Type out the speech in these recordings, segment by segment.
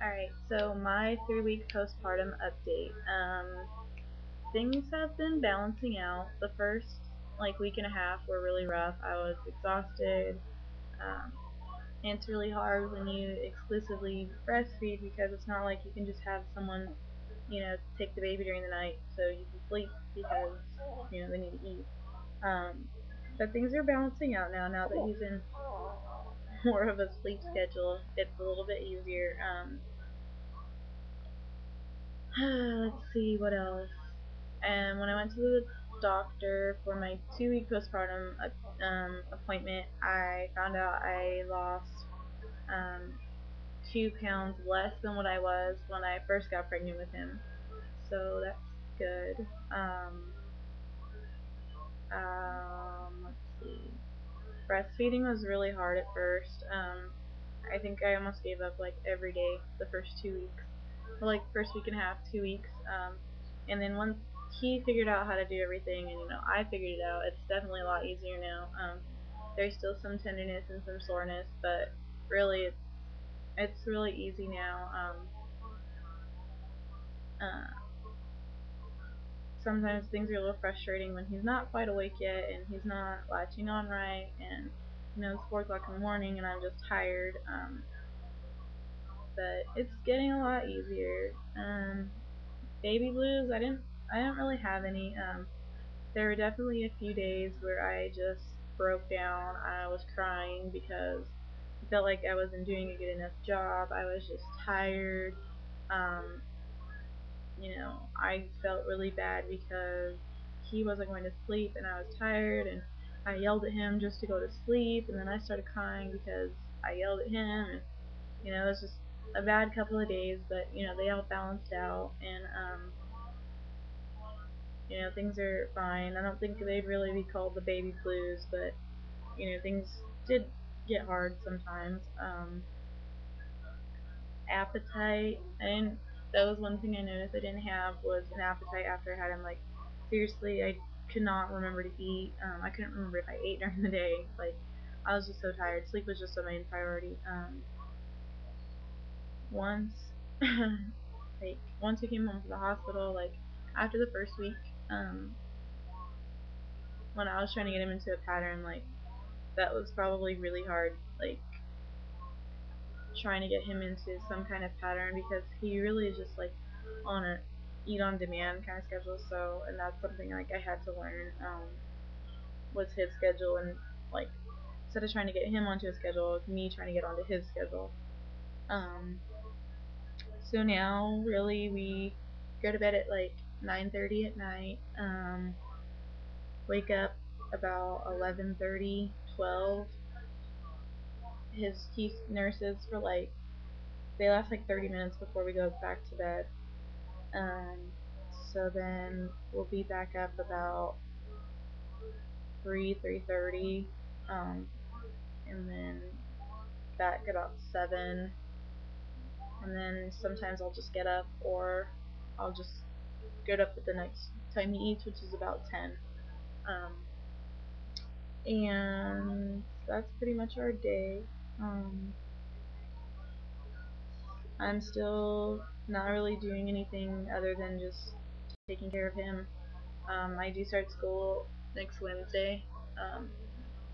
Alright, so my 3 week postpartum update. Things have been balancing out. The first week and a half were really rough. I was exhausted. Um, and it's really hard when you exclusively breastfeed because it's not like you can just have someone, take the baby during the night so you can sleep because, they need to eat. But things are balancing out now that he's in more of a sleep schedule. It's a little bit easier. Let's see what else. And when I went to the doctor for my 2 week postpartum appointment, I found out I lost 2 pounds less than what I was when I first got pregnant with him. So that's good. Let's see. Breastfeeding was really hard at first. I think I almost gave up every day the first 2 weeks. First week and a half, 2 weeks. And then once he figured out how to do everything, and I figured it out, it's definitely a lot easier now. There's still some tenderness and some soreness, but really it's really easy now. Uh, Sometimes things are a little frustrating when he's not quite awake yet and he's not latching on right, and it's 4 o'clock in the morning and I'm just tired. But it's getting a lot easier. Baby blues, I didn't really have any. There were definitely a few days where I just broke down. I was crying because I felt like I wasn't doing a good enough job. I was just tired. Um, I felt really bad because he wasn't going to sleep and I was tired, and I yelled at him just to go to sleep, and then I started crying because I yelled at him, and it was just a bad couple of days, but they all balanced out, and things are fine. I don't think they'd really be called the baby blues, but things did get hard sometimes. Appetite, that was one thing I noticed I didn't have, was an appetite after I had him. Seriously, I could not remember to eat. I couldn't remember if I ate during the day. I was just so tired. Sleep was just a main priority. Once, once we came home from the hospital, after the first week, um, when I was trying to get him into a pattern, that was probably really hard. Trying to get him into some kind of pattern because he really is just on a eat on demand kind of schedule. So, and that's something I had to learn, was his schedule, and like instead of trying to get him onto a schedule, it's me trying to get onto his schedule. Um, so now really we go to bed at 9:30 at night. Wake up about 11:30, 12. He nurses for they last 30 minutes before we go back to bed. Um, so then we'll be back up about 3:30, and then back about 7, and then sometimes I'll just get up, or I'll just get up at the next time he eats, which is about 10. Um, and that's pretty much our day. I'm still not really doing anything other than just taking care of him. I do start school next Wednesday,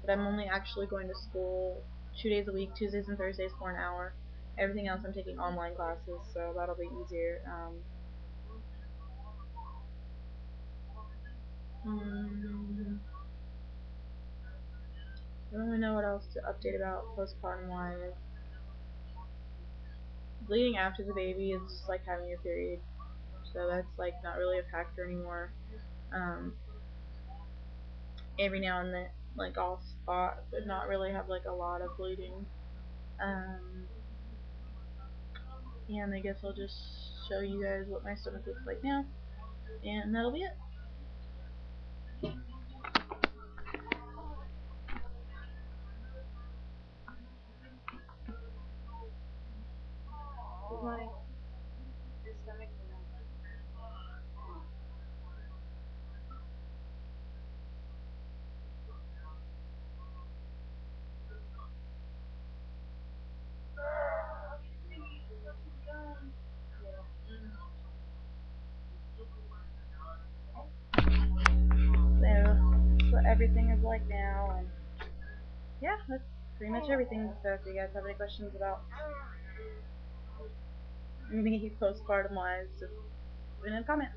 but I'm only actually going to school 2 days a week, Tuesdays and Thursdays, for an hour. Everything else I'm taking online classes, so that'll be easier. I don't really know what else to update about postpartum wise. Bleeding after the baby is just like having your period, so that's not really a factor anymore. Um, every now and then, off spot, but not really have a lot of bleeding. Um, and I guess I'll just show you guys what my stomach looks like now, and that'll be it. My stomach. everything is like now, and yeah, that's pretty much everything. So if you guys have any questions about me postpartum wise, just put in a comment.